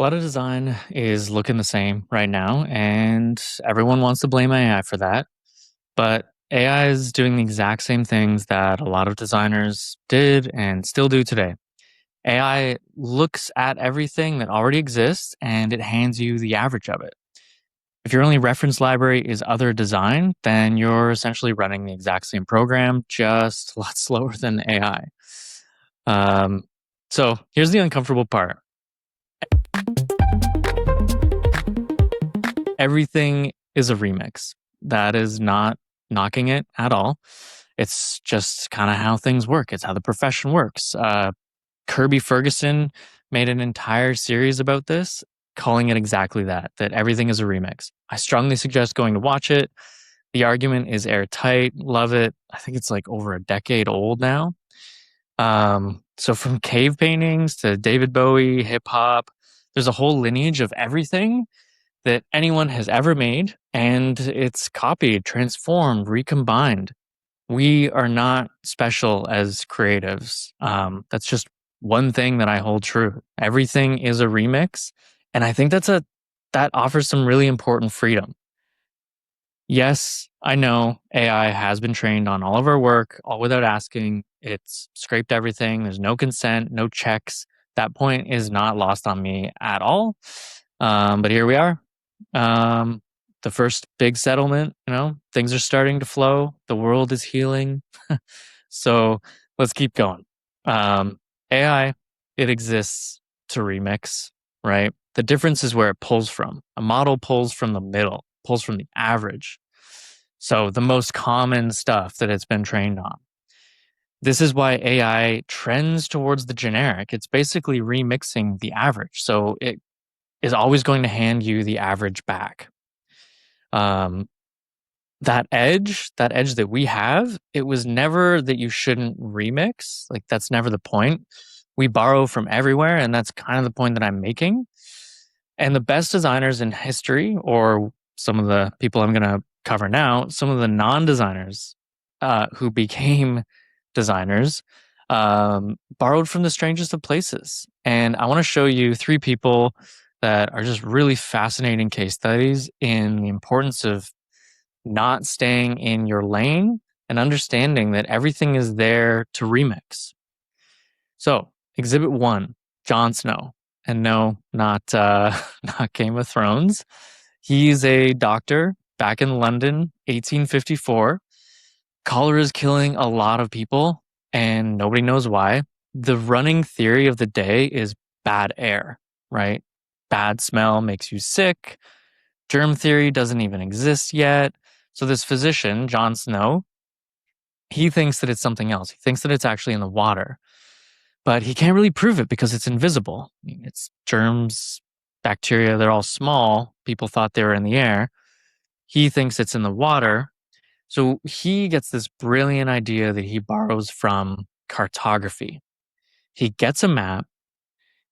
A lot of design is looking the same right now, and everyone wants to blame AI for that. But AI is doing the exact same things that a lot of designers did and still do today. AI looks at everything that already exists and it hands you the average of it. If your only reference library is other design, then you're essentially running the exact same program, just a lot slower than AI. Um, so here's the uncomfortable part. Everything is a remix. That is not knocking it at all. It's just kind of how things work. It's how the profession works. Kirby Ferguson made an entire series about this, calling it exactly that everything is a remix. I strongly suggest going to watch it. The argument is airtight. Love it. I think it's like over a decade old now. So from cave paintings to David Bowie, hip hop, there's a whole lineage of everything that anyone has ever made, and it's copied, transformed, recombined. We are not special as creatives. That's just one thing that I hold true. Everything is a remix, and I think that offers some really important freedom. Yes, I know AI has been trained on all of our work, all without asking. It's scraped everything. There's no consent, no checks. That point is not lost on me at all. But here we are. Um, the first big settlement, things are starting to flow. The world is healing. So let's keep going. Um, AI, it exists to remix, right? The difference is where it pulls from. A model pulls from the middle, pulls from the average. So the most common stuff that it's been trained on. This is why AI trends towards the generic. It's basically remixing the average. So it is always going to hand you the average back. Um, that edge that we have, it was never that you shouldn't remix. Like that's never the point. We borrow from everywhere, and that's kind of the point that I'm making. And the best designers in history, or some of the people I'm going to cover now, some of the non-designers who became designers, borrowed from the strangest of places. And I want to show you three people that are just really fascinating case studies in the importance of not staying in your lane and understanding that everything is there to remix. So, exhibit one, Jon Snow. And no, not not Game of Thrones. He's a doctor back in London, 1854. Cholera is killing a lot of people, and nobody knows why. The running theory of the day is bad air, right? Bad smell makes you sick. Germ theory doesn't even exist yet. So this physician, Jon Snow, he thinks that it's something else. He thinks that it's actually in the water, but he can't really prove it because it's invisible. I mean, it's germs, bacteria, they're all small. People thought they were in the air. He thinks it's in the water. So he gets this brilliant idea that he borrows from cartography. He gets a map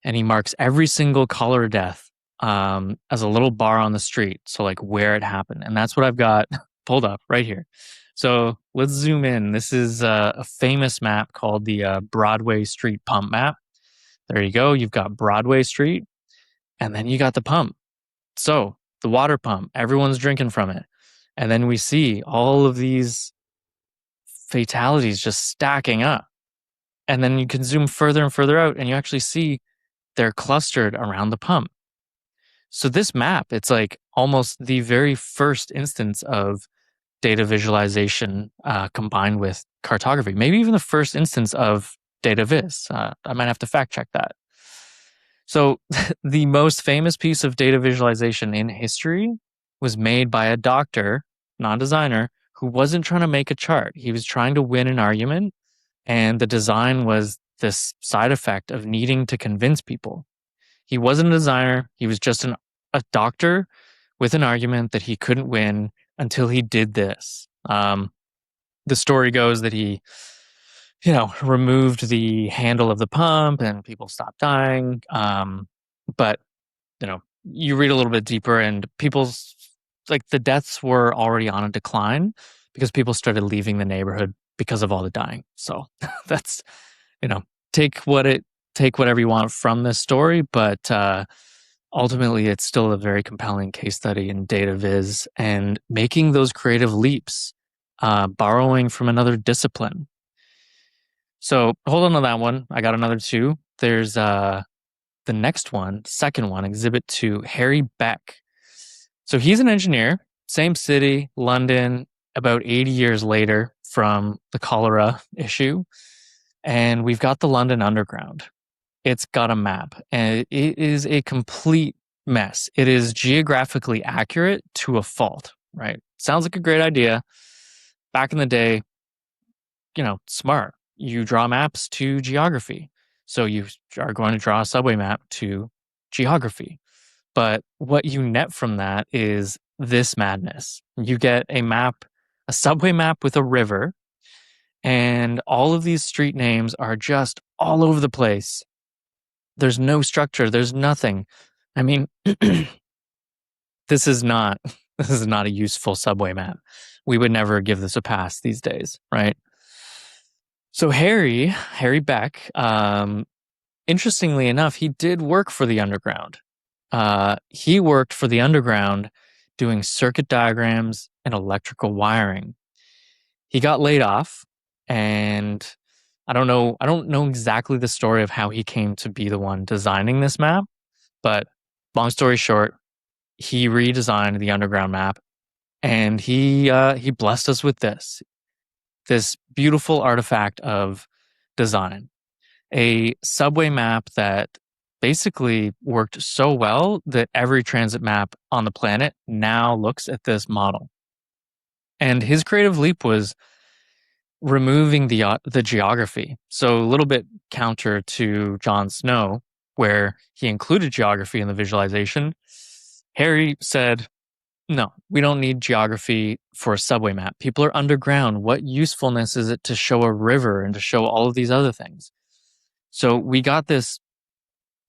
and he marks every single cholera death as a little bar on the street. So, like, where it happened. And that's what I've got pulled up right here. So let's zoom in. This is a famous map called the Broadway Street Pump Map. There you go. You've got Broadway Street, and then you got the pump. So the water pump, everyone's drinking from it. And then we see all of these fatalities just stacking up. And then you can zoom further and further out, and you actually see they're clustered around the pump. So this map, it's like almost the very first instance of data visualization combined with cartography. Maybe even the first instance of data viz. I might have to fact check that. So the most famous piece of data visualization in history was made by a doctor, non-designer, who wasn't trying to make a chart. He was trying to win an argument, and the design was this side effect of needing to convince people. He wasn't a designer. He was just a doctor with an argument that he couldn't win until he did this. The story goes that he, removed the handle of the pump and people stopped dying. But, you read a little bit deeper and people's, like, the deaths were already on a decline because people started leaving the neighborhood because of all the dying. So that's, take whatever you want from this story, but ultimately it's still a very compelling case study in data viz and making those creative leaps, borrowing from another discipline. So hold on to that one. I got another two. There's the next one, second one, Exhibit 2, Harry Beck. So he's an engineer, same city, London, about 80 years later from the cholera issue. And we've got the London Underground. It's got a map, and it is a complete mess. It is geographically accurate to a fault, right? Sounds like a great idea. Back in the day, smart. You draw maps to geography. So you are going to draw a subway map to geography. But what you net from that is this madness. You get a map, a subway map with a river, and all of these street names are just all over the place. There's no structure, there's nothing. I mean, this is not a useful subway map. We would never give this a pass these days, right? So Harry Beck, interestingly enough, he did work for the underground. He worked for the underground doing circuit diagrams and electrical wiring. He got laid off, and I don't know exactly the story of how he came to be the one designing this map, but long story short, he redesigned the underground map, and he blessed us with this beautiful artifact of design, a subway map that basically worked so well that every transit map on the planet now looks at this model. And his creative leap was removing the geography. So a little bit counter to Jon Snow, where he included geography in the visualization. Harry said, no, we don't need geography for a subway map. People are underground. What usefulness is it to show a river and to show all of these other things? So we got this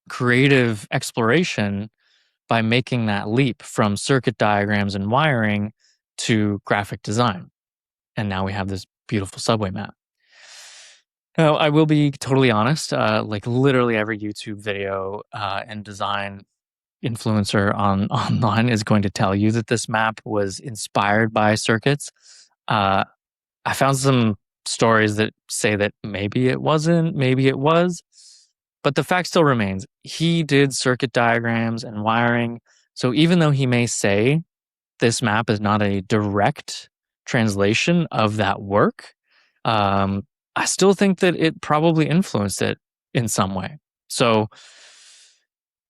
creative exploration by making that leap from circuit diagrams and wiring to graphic design. And now we have this beautiful subway map. Now, I will be totally honest, like literally every YouTube video and design influencer online is going to tell you that this map was inspired by circuits. I found some stories that say that maybe it wasn't, maybe it was, but the fact still remains. He did circuit diagrams and wiring. So even though he may say this map is not a direct translation of that work, I still think that it probably influenced it in some way. So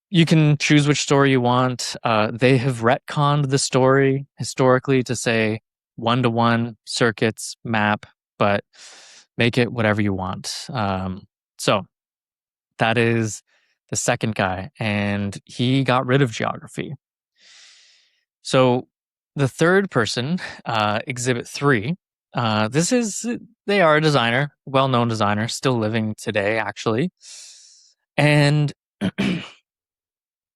you can choose which story you want. They have retconned the story historically to say one-to-one circuits map, but make it whatever you want. So that is the second guy, and he got rid of geography. So the third person, Exhibit 3, they are a designer, well-known designer, still living today, actually. And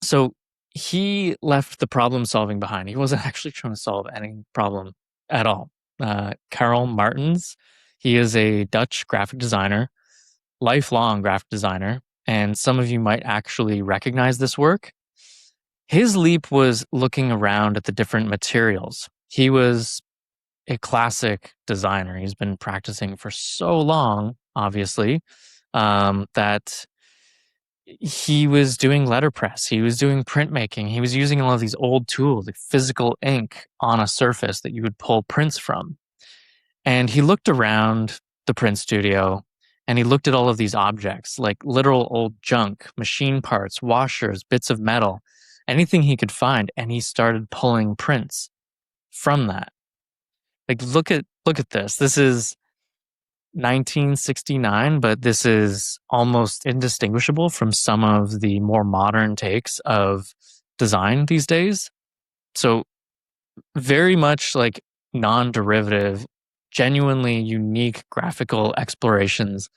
so he left the problem solving behind. He wasn't actually trying to solve any problem at all. Karel Martens, he is a Dutch graphic designer, lifelong graphic designer, and some of you might actually recognize this work. His leap was looking around at the different materials. He was a classic designer. He's been practicing for so long, obviously, that he was doing letterpress. He was doing printmaking. He was using all of these old tools, like physical ink on a surface that you would pull prints from. And he looked around the print studio and he looked at all of these objects, like literal old junk, machine parts, washers, bits of metal, anything he could find. And he started pulling prints from that. Like, look at this. This is 1969, but this is almost indistinguishable from some of the more modern takes of design these days. So very much like non-derivative, genuinely unique graphical explorations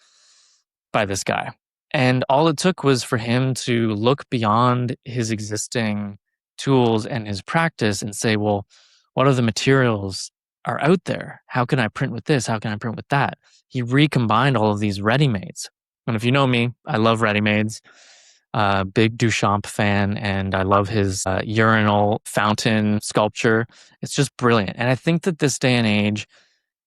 by this guy. And all it took was for him to look beyond his existing tools and his practice and say, well, what are the materials are out there? How can I print with this? How can I print with that? He recombined all of these ready-mades. And if you know me, I love ready-mades. Big Duchamp fan, and I love his urinal fountain sculpture. It's just brilliant. And I think that this day and age,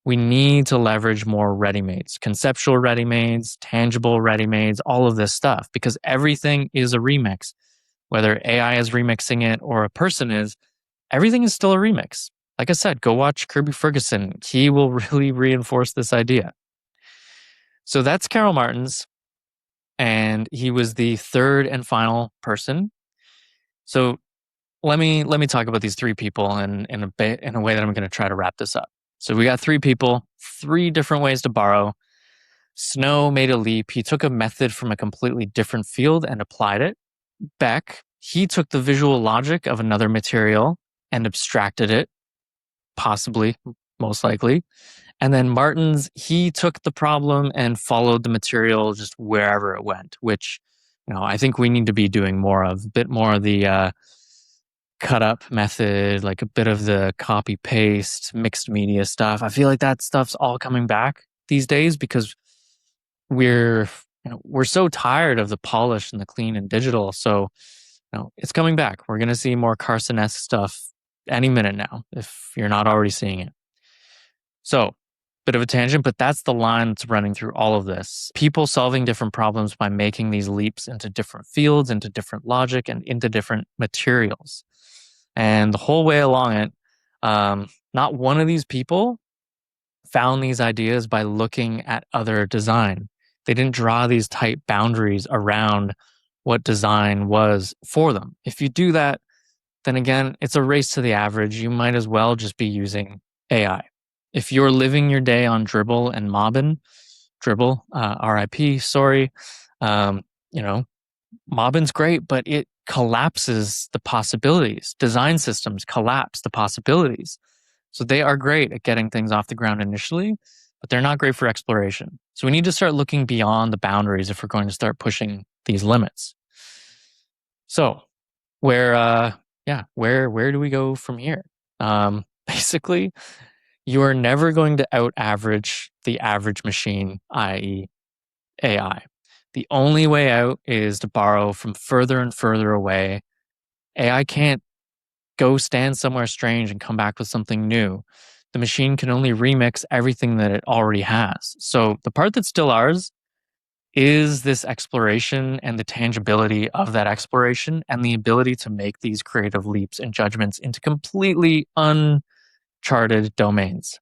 we need to leverage more ready-mades, conceptual ready-mades, tangible ready-mades, all of this stuff, because everything is a remix. Whether AI is remixing it or a person is, everything is still a remix. Like I said, go watch Kirby Ferguson. He will really reinforce this idea. So that's Karel Martens, and he was the third and final person. So let me talk about these three people in a way that I'm going to try to wrap this up. So we got three people, three different ways to borrow. Snow made a leap. He took a method from a completely different field and applied it. Beck, he took the visual logic of another material and abstracted it, possibly, most likely. And then Martens, he took the problem and followed the material just wherever it went, which, I think we need to be doing more of, a bit more of the cut up method, like a bit of the copy paste, mixed media stuff. I feel like that stuff's all coming back these days because we're so tired of the polish and the clean and digital. So, it's coming back. We're going to see more Carson-esque stuff any minute now, if you're not already seeing it. So, bit of a tangent, but that's the line that's running through all of this. People solving different problems by making these leaps into different fields, into different logic, and into different materials. And the whole way along it, not one of these people found these ideas by looking at other design. They didn't draw these tight boundaries around what design was for them. If you do that, then again, it's a race to the average. You might as well just be using AI. If you're living your day on Dribble and Mobbin, Dribble, RIP, sorry, Mobbin's great, but it collapses the possibilities. Design systems collapse the possibilities. So they are great at getting things off the ground initially, but they're not great for exploration. So we need to start looking beyond the boundaries if we're going to start pushing these limits. So where do we go from here? Basically, you are never going to out average the average machine, i.e. AI. The only way out is to borrow from further and further away. AI can't go stand somewhere strange and come back with something new. The machine can only remix everything that it already has. So the part that's still ours is this exploration and the tangibility of that exploration and the ability to make these creative leaps and judgments into completely uncharted domains.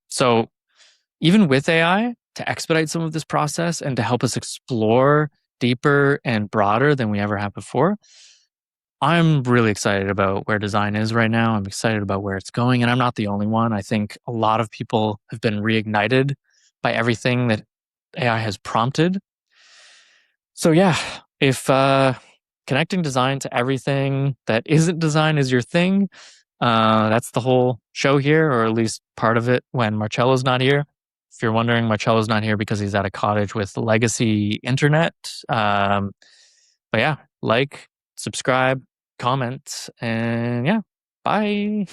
So even with AI, to expedite some of this process and to help us explore deeper and broader than we ever have before, I'm really excited about where design is right now. I'm excited about where it's going, and I'm not the only one. I think a lot of people have been reignited by everything that AI has prompted. So yeah, if connecting design to everything that isn't design is your thing, that's the whole show here, or at least part of it when Marcello's not here. If you're wondering, Marcello's not here because he's at a cottage with legacy internet. But yeah, like, subscribe, comment, and yeah, bye.